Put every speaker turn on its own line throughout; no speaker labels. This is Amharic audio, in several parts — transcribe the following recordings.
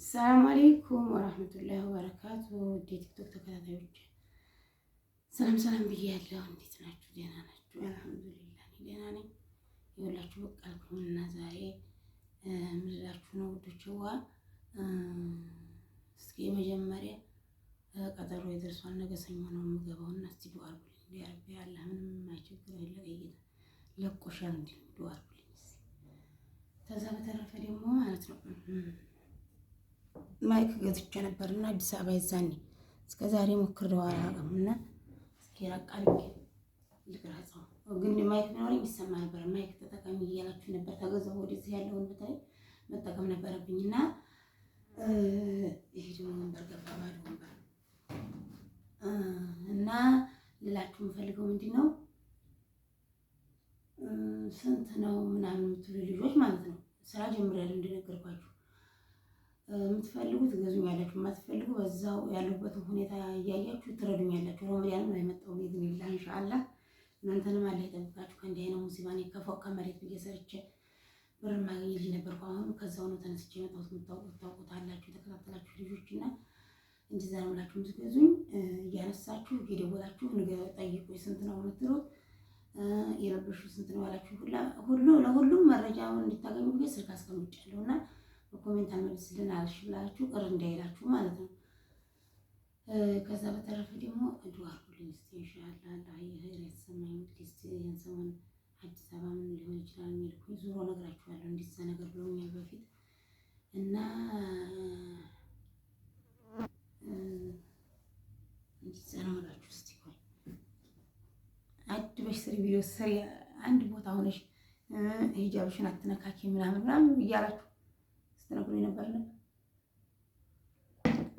ሰላም አለይኩም ወራህመቱላሂ ወበረካቱ። ቲክቶክ ተከታታዮች ሰላም ሰላም ብያለሁ። እንዴት ናችሁ? ደህና ናችሁ? አልሐምዱሊላህ ደህና ነኝ። ይኸውላችሁ በቃ አልኩኝና ዛሬ ምንላችሁ ነው ውዶችዋ። እስኪ መጀመሪያ ቀጠሮ የደርሷል። ነገ ሰኞ ነው የምገባውና እስቲ ዱአ አድርጉልኝ። ዲያረቢ ያለ ምንም አይቸግር የለቀይታ ለቆሻል እንዴ ዱአ አድርጉልኝ። ከዛ በተረፈ ደግሞ ማለት ነው ማይክ ገዝቼ ነበርና አዲስ አበባ ይዛኔ እስከ ዛሬ ሞክሬው አላውቅምና እስኪ ራቃልኝ ልቅረጸው። ግን ማይክ ነው የሚሰማ ነበር። ማይክ ተጠቃሚ እያላችሁ ነበር። ተገዛው ወደዚህ ያለውን በተለይ መጠቀም ነበረብኝና ይሄ ደግሞ ወንበር ገባ ባዶ ወንበር እና ልላችሁ የምፈልገው ምንድነው ስንት ነው ምናምን የምትሉ ልጆች ማለት ነው ስራ ጀምሬያለሁ እንደነገርኳችሁ። የምትፈልጉት ትገዙኛላችሁ፣ የማትፈልጉ በዛው ያለሁበትን ሁኔታ እያያችሁ ትረዱኛላችሁ። ረመዳንም ላይ መጣው ቢዝኒላህ ኢንሻአላህ። እናንተንም አላህ ይጠብቃችሁ ከእንዲህ አይነት ሙሲባ። እኔ ከፎቅ ከመሬት ብዬ ሰርቼ ብር ማግኘት ልጅ ነበርኩ። አሁን ከዛው ነው ተነስቼ የመጣሁት። ታውቁታላችሁ የተከታተላችሁ ልጆችና እንደዛ ነው ብላችሁ የምትገዙኝ እያነሳችሁ እየደወላችሁ ጠይቁኝ። ስንት ነው የምትሉት የለበሹ ስንት ነው ያላችሁ ለሁሉም መረጃውን እንድታገኙ ብዬ ስልክ አስቀምጫለሁና በኮሜንት አልመልስልን አልሽ ብላችሁ ቅር እንዳይላችሁ ማለት ነው። ከዛ በተረፈ ደግሞ ዱአ አድርጉልኝ እስቲ ኢንሻአላህ አላህ ይሄር ያሰማኝ። እስቲ የሰውን አዲስ አበባ ምን ሊሆን ይችላል የሚልኩኝ ዙሮ ነግራችኋለሁ። እንዲዛ ነገር ብለውኛል በፊት እና እንዲዛ ነው እላችሁ። እስቲ ቆይ አድበሽ ስሪ ቪዲዮ ስሪ አንድ ቦታ ሆነሽ ሂጃብሽን አትነካኪ ምናምን እያላችሁ ስትነግሩኝ ነበር።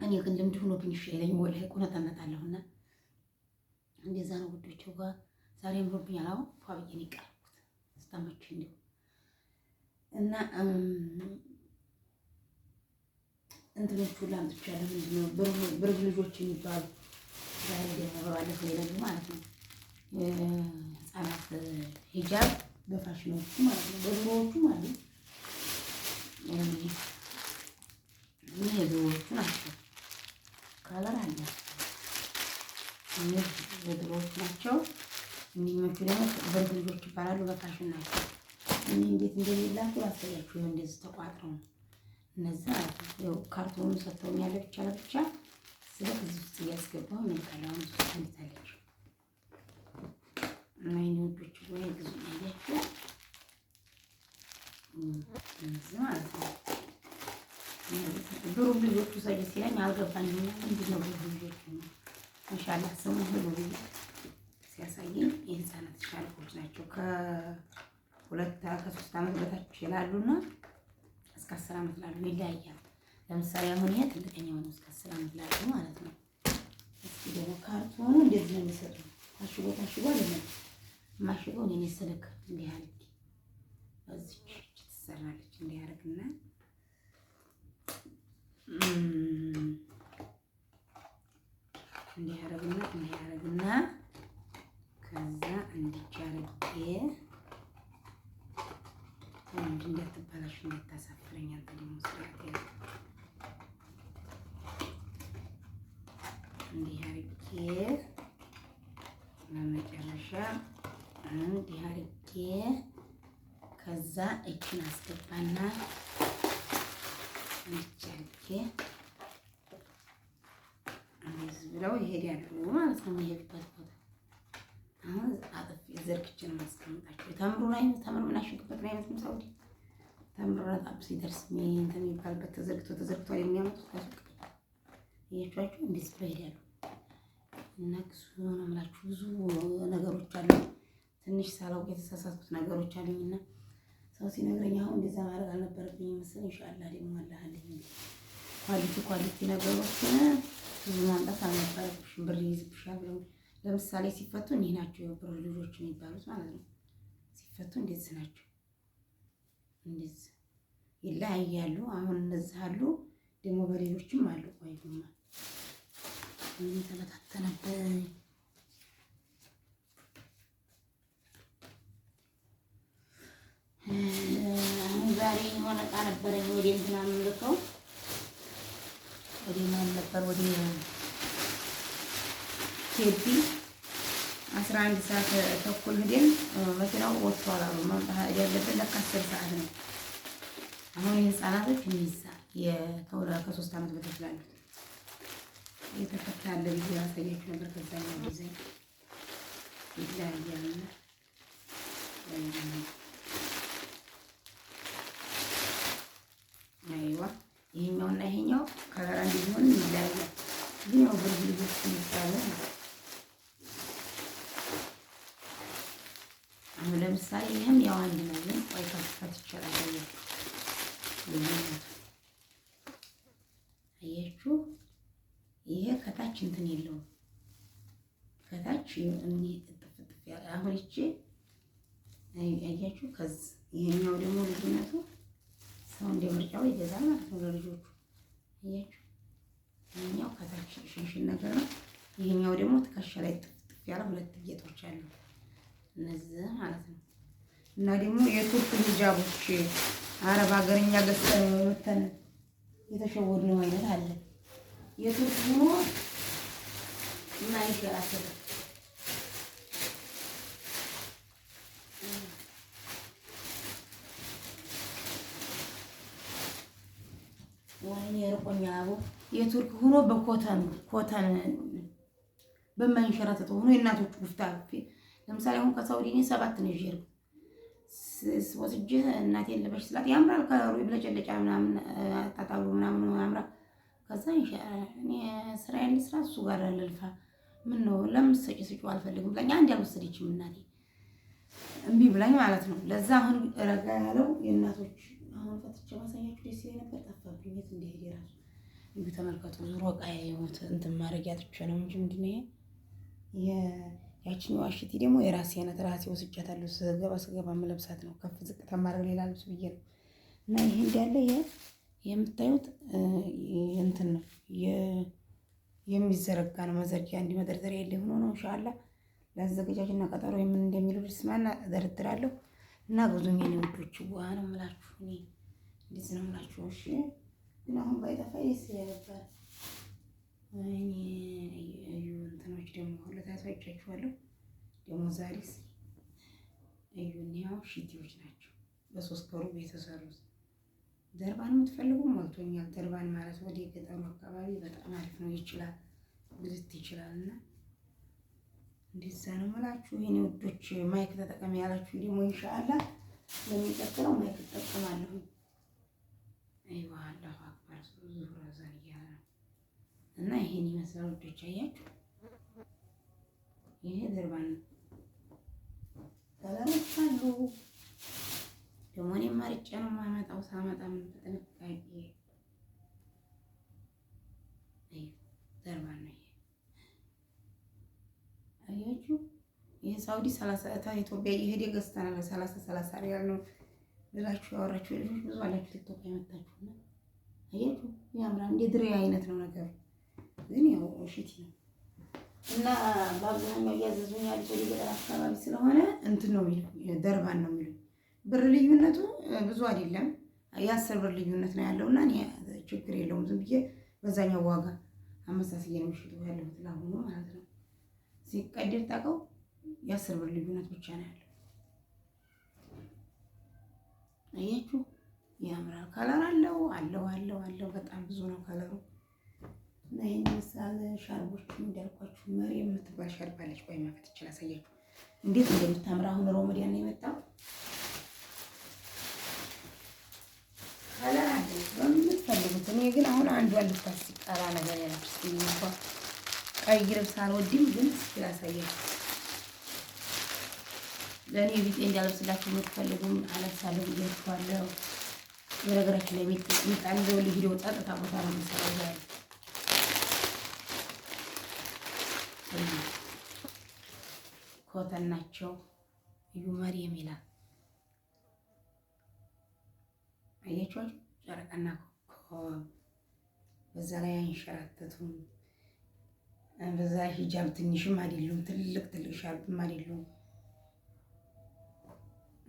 እኔ ግን ልምድ ሆኖብኝ ይሻለኝ ወላሂ ቆነጠነጣለሁና እንደዛ ነው ውዶቼ። ጋር ዛሬ አምሮብኛል። አሁን ፏብዬ ነው የቀረብኩት ስታመች እንዴ እና እንትኖቹ ላምጥቻለሁ። ምንድነው ብርግ ልጆች የሚባሉ ዛሬ ደግሞ ባለፈው የለሉ ማለት ነው ህፃናት ሂጃብ በፋሽኖቹ ማለት ነው በድሮዎቹ ማለት ነው የድሮዎቹ ናቸው። ከለር አለ እነዚህ የድሮዎቹ ናቸው። እኒኞቹ ደግሞ ብርግ ልጆች ይባላሉ። በፋሽን ናቸው። እኔ እንዴት እንደሚላኩ አሳያችሁ። እንደዚህ ተቋጥረው ነው እነዛ ያው ካርቶኑ ሰጥተውኛል ለብቻ ለብቻ። ስለዚህ እዚህ ውስጥ እያስገባሁ ምን ካላውን ውስጥ እንታለች እና ይኖዶች ወይ ግዙ ያያችሁ እዚህ ማለት ነው። ብሩክ ልጆቹ ሰጅ ሲለኝ አልገባኝም። ምንድነው ብሩክ ልጆቹ ነው ኢንሻአላህ ስሙ ሁሉ ሲያሳየኝ የህፃናት ሻልቆች ናቸው። ከ3 ዓመት በታች ይላሉና እስከ 10 ዓመት ላሉ ይለያያል። ለምሳሌ አሁን ይሄ ትልቀኛው ነው እስከ 10 ዓመት ላሉ ማለት ነው። እስኪ ደግሞ ካርቶኑ እንደዚህ ነው የሚሰጠው። ታሽጎ አይደለም ማሽጎ እኔ ሰለክ እንዲህ አድርጌ በዚች ትሰራለች። እንዲህ አድርግና እንዲህ አድርግና ከዛ እንዲህ አድርጌ እንዳትበላሽ እንዳታሳፍረኝ አልተደሞ ስራት እንዲህ አድርጌ በመጨረሻ እንዲህ አድርጌ ከዛ እችን አስገባና እንዲህ እንደዚህ ብለው ይሄዳሉ ማለት ነው። የሚሄዱበት ቦታ አሁን አጥፍ ዘርክችን ማስቀምጣቸው ተምሩ ምናሽግበት ላይ አይነት ምሳውዲ ተምሩ ጣብ ሲደርስ እንትን የሚባልበት ተዘርግቶ የሚያመጡት ከሱቅ እያቻችሁ እንዴት ይሄዳሉ። እና ብዙ ነው የምላችሁ ብዙ ነገሮች አሉ። ትንሽ ሳላውቅ የተሳሳትኩት ነገሮች አሉኝና ሰው ሲነግረኝ አሁን እንደዛ ማድረግ አልነበረብኝም መሰለኝ። ኢንሻአላህ ደግሞ አላህልኝ ኳሊቲ ነገሮችን ብዙ ማምጣት አልነበረብሽም ብር ይይዝብሻል ብለው ለምሳሌ ሲፈቱ እኒህ ናቸው ብር ልጆች የሚባሉት ማለት ነው። ሲፈቱ እንደዚህ ናቸው። እንደዚህ ይለያያሉ። አሁን እነዚህ አሉ ደግሞ በሌሎችም አሉ። ቆይማ ምን ተበታተነብኝ። ዛሬ የሆነ ዕቃ ነበረኝ ወደ እንትና የምልከው ወደ ማን ነበር ወደ ቴፒ 11 ሰዓት ተኩል ሄደን መኪናው ወጥቷል አሉ። መምጣት ያለብን ለካ 10 ሰዓት ነው። አሁን የህፃናቶች የሚይዛ ከ3 ዓመት በታች ላሉት የተፈታለ ቪዲዮ ያሳያችሁ ነበር። ከዛኛው ዲዛይን ይለያያል። አይዋ ይሄኛውና ይሄኛው ከለር አንድ ቢሆን ይለያያል። ግን ያው ብርግልቦች ይባላል። አሁን ለምሳሌ ይሄም ያው አንድ ነው። ግን ቆይ ከፍታት ይችላል። አያችሁ ይሄ ከታች እንትን የለውም። ከታች እንዴ ጥፍጥፍ ያለ አሁን እቺ አያችሁ። ከዚህ ይሄኛው ደግሞ ልዩነቱ ሰው እንደ ምርጫው ይገዛል ማለት ነው ለልጆቹ። አያችሁ ይሄኛው ከታች ሽንሽን ነገር ነው። ይሄኛው ደግሞ ትከሻ ላይ ጥፍጥፍ ያለ ሁለት ጌጦች አሉ እነዚህ ማለት ነው። እና ደግሞ የቱርክ ሂጃቦች አረብ ሀገርኛ ገዝተን ወተን የተሸወድነው አይነት አለ። የቱርክ ሆኖ የማይሸራሸር ወይኔ የርቆኛ አቦ የቱርክ ሆኖ በኮተን በማይንሸራተተው ሆኖ የእናቶቹ ጉፍታ ለምሳሌ አሁን ከሳውዲ እኔ 7 ነው ይዤ ወስጄ እናቴን ልበሽ ስላት ያምራል ከለሩ ይብለጨለጫል ምናምን አጣጣሉ ምናምን ያምራል። ከዛ እኔ ስራዬን ልስራ እሱ ጋር ልልፋ ምን ነው ለምን ስጪው አልፈልግም ብላኝ አንድ ያልወሰደችም እናቴ እምቢ ብላኝ ማለት ነው። ለዛ አሁን ረጋ ያለው የእናቶች አሁን ፈትቼ ማሳያችሁ ደስ ይለኝ ነበር። ጠፋብኝ የት እንደሄደ ራሱ እንዴ ተመልከቱ። ዙሮ ቃይ የሞት እንትን ማድረግ ያጥቼ ነው እንጂ ምንድነው ይሄ ያቺኛው አሽቲ ደግሞ የራሴ አይነት ራሴ ወስጃታለሁ። ስገባ መለብሳት ነው ከፍ ዝቅ ተማረግ ሌላ ልብስ ብዬ ነው። እና ይሄ እንዳለ የምታዩት እንትን ነው የሚዘረጋ ነው። መዘርጊያ እንዲ መደርደሪያ የለ ሆኖ ነው። ኢንሻአላህ ለአዘገጃጅና ቀጠሮ የምን እንደሚሉ ልስማና እደርድራለሁ። እና ብዙኝ ነው ውዶች ዋ ነው የምላችሁ። እኔ እንዴት ነው የምላችሁ? እሺ ግን አሁን ባይጠፋ ይስ ነበር። እኔ እንትኖች ደግሞ ሁለት አስፈጫችኋለሁ። ደግሞ ዛሬስ እዩኛው ሽቲዎች ናቸው። በ3 ወሩ የተሰሩት ደርባን የምትፈልጉ ሞልቶኛል። ደርባን ማለት ወደ ገጠሩ አካባቢ በጣም አሪፍ ነው። ይችላል ብልት ይችላልና እንደዛ ነው የምላችሁ። የኔ ውዶች ማይክ ተጠቀሚ ያላችሁ ደግሞ ኢንሻአላህ ለሚቀጥለው ማይክ ተጠቀማለሁ። አይዋ አላሁ አክበር ዙሁር አዛን እያለ ነው። እና ይሄን ይመስላል ውዶች። አያችሁ ይሄ ደርባን ከለሮች አሉ። ደግሞ እኔ ማርጬ ነው የማመጣው። ሳመጣም በጥንቃቄ ደርባን ነው ይሄ። አያችሁ ይሄ ሳውዲ 30 ኢትዮጵያ እየሄደ ገዝተናል። 30 ሪያል ነው ብላችሁ ያወራችሁ ልጆች ብዙ አላችሁ። ቲክቶክ ያመጣችሁና አያችሁ ያምራል። እንደ ድሬ አይነት ነው ነገሩ፣ ግን ያው ሽቲ ነው። እና በአብዛኛው እያዘዙኝ ያሉት ወደ ገጠር አካባቢ ስለሆነ እንትን ነው የሚሉኝ ደርባን ነው የሚሉኝ። ብር ልዩነቱ ብዙ አይደለም፣ የ10 ብር ልዩነት ነው ያለውና እኔ ችግር የለውም ዝም ብዬ በዛኛው ዋጋ አመሳስዬ ነው የምሽጠው ያለሁት ለአሁኑ ማለት ነው። ሲቀደር ታውቀው የ10 ብር ልዩነት ብቻ ነው ያለው። አያችሁ ያምራል። ከለር አለው በጣም ብዙ ነው ከለሩ። እና ይሄን ምሳሌ ሻርቦች እንዳልኳችሁ መሪ የምትባል ሻርብ አለች። ቆይ ማፈት ይችላል አሳያችሁ እንዴት እንደምታምር። አሁን ሮመዳን ነው የመጣው። ከለር አለ በምትፈልጉት። እኔ ግን አሁን አንዷን ልታስቀራ ነገር ያለች ሲኝቷ ቀይ ልብስ አልወድም፣ ግን እስኪ ላሳያችሁ። ለእኔ ቢጤ እንዳለብስላችሁ የምትፈልጉም አለብሳለሁ ብያችኋለሁ። በነገራችን ላይ ሚጣን ዘውል ቪዲዮ ጸጥታ ቦታ ነው የምሰራው ዛሬ። ኮተን ናቸው። እዩ መሪየም ይላል አያችኋል። ጨረቃና ኮከብ በዛ ላይ አይንሸራተቱም። በዛ ሂጃብ ትንሽም አይደሉም፣ ትልቅ ሻርፕም አይደሉም።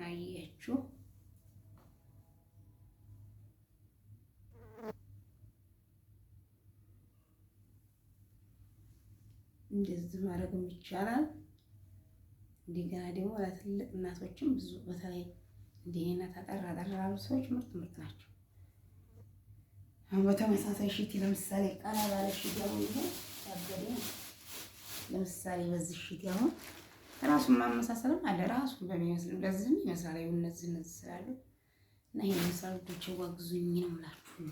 አያችሁ እንደዚህ ማድረግም ይቻላል። እንደገና ደግሞ ለትልቅ እናቶችም ብዙ በተለይ እንደኔ እናት አጠር ያሉ ሰዎች ምርጥ ናቸው። አሁን በተመሳሳይ ሽቲ ለምሳሌ ቀላ ባለ ሽቲ አሁን ይሄ ያበደ ለምሳሌ በዚህ ሽቲ አሁን ራሱን ማመሳሰልም አለ ራሱን በሚመስልም ለዚህም ይመስላል። እነዚህ ስላሉ እና ይሄን መስራት ብቻ ዋግዙኝ ነው የምላችሁ።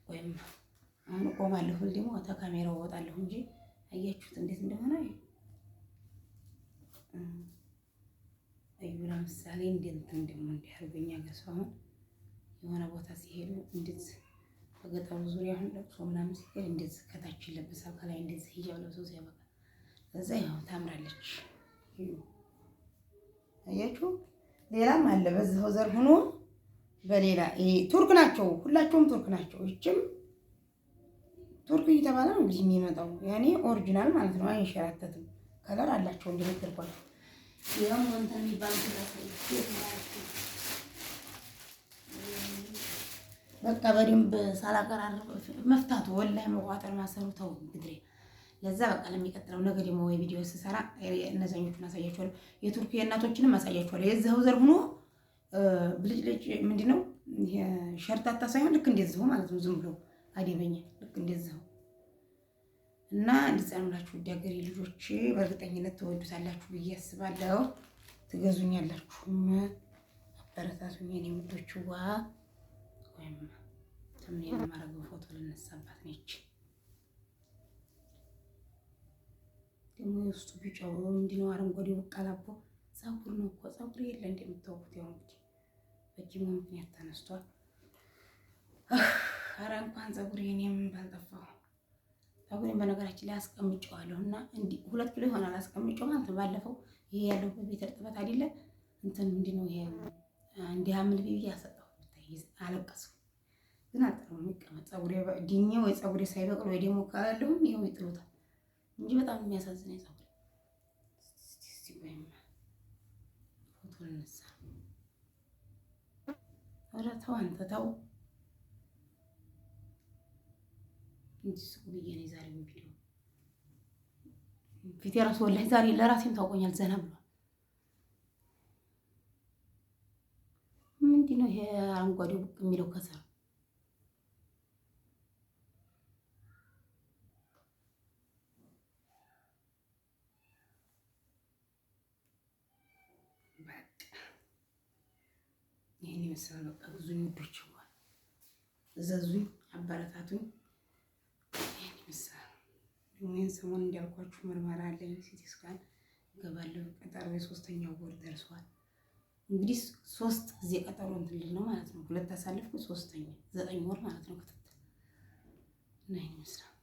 ወይም አሁን ቆማለሁ ደግሞ ተካሜራው ወጣለሁ እንጂ አያችሁት እንዴት እንደሆነ ለምሳሌ እንደንትን ደግሞ እንዲያርገኛ ገሰው አሁን የሆነ ቦታ ሲሄዱ እንዴት በገጠሩ ዙሪያ አሁን ለቅሶ ምናምን ሲሄድ እንዴት ከታች ይለበሳል ከላይ እንዴት ሂጃብ ለብሰው ሲያበቃ ከዛ ያው ታምራለች። አያችሁ ሌላም አለ በዛው ዘር ሆኖ በሌላ ይሄ ቱርክ ናቸው፣ ሁላቸውም ቱርክ ናቸው። እቺም ቱርክ እየተባለ ነው እንግዲህ የሚመጣው ያኔ ኦሪጂናል ማለት ነው። አይንሸራተትም። ከለር አላቸው እንደነገርኳችሁ። ይሄም እንትን የሚባል በቃ በደንብ ሳላቀራርብ መፍታቱ ወላሂ መቋጠር ማሰሩ ተው እንግዲህ ለዛ በቃ ለሚቀጥለው ነገር ደግሞ ወይ ቪዲዮ ስሰራ እነዛኞቹን አሳያችኋለሁ። የቱርክ የእናቶችንም አሳያችኋለሁ። የዛው ዘር ሆኖ ብልጭልጭ ምንድነው ሸርታታ ሳይሆን ልክ እንደዚሁ ማለት ነው። ዝም ብሎ አደበኛ ልክ እንደዚሁ እና እንድጸኑላችሁ ውድ ሀገሬ ልጆች በእርግጠኝነት ትወዱታላችሁ ብዬ አስባለሁ። ትገዙኛላችሁ፣ አበረታቱኝ የኔ ውዶች። ወይም ተምን የማረገው ፎቶ ልነሳባት ነች። ደግሞ ውስጡ ቢጫው ምንድነው አረንጓዴው በቃላቦ ፀጉር ነው እኮ ፀጉር የለ እንደምታውቁት ያው እንግዲህ በጅሙ ምክንያት ተነስቷል። ኧረ እንኳን ፀጉር የኔም ባልጠፋው ፀጉሬን በነገራችን ላይ አስቀምጨዋለሁ እና እንዲህ 2 ኪሎ ይሆናል አስቀምጨው ማለት ነው። ባለፈው ይሄ ያለው በቤት እርጥበት አይደለ እንትን ምንድነው ይሄ እንዲያምል ቢቢ ያሰጣው አለቀስኩ። ግን አጥሩ የሚቀመጥ ፀጉሬ ዲኜ ወይ ፀጉሬ ሳይበቅል ወይ ደግሞ ካላለሁም ይሄው ይጥሉታል እንጂ በጣም የሚያሳዝነኝ ፀጉሬ። እስቲ ወይም ፎቶ ልነሳ። ኧረ ተው አንተ ተው እንጂ ስቁ ብዬ ነው የዛሬውን ቪዲዮ ፊት የራሱ ወላሂ ዛሬ ለራሴም ታውቆኛል ዘና ብሏል። ምንድነው ይሄ አረንጓዴው ብቅ የሚለው ከሰር ይሄን ይመስላል። በቃ ብዙ ውዶች እዘዙኝ፣ አበረታቱኝ። ይሄን ይመስላል። ይሄን ሰሞን እንዳልኳችሁ ምርመራ አለኝ፣ ሲቲ ስካን እገባለሁ። ቀጠሮ የ3ኛው ወር ደርሷል። እንግዲህ 3 ጊዜ ቀጠሮ እንትን ልል ነው ማለት ነው። 2 አሳልፍኩ 3ኛ 9 ወር ማለት ነው ክትትል እና ይሄን ይመስላል።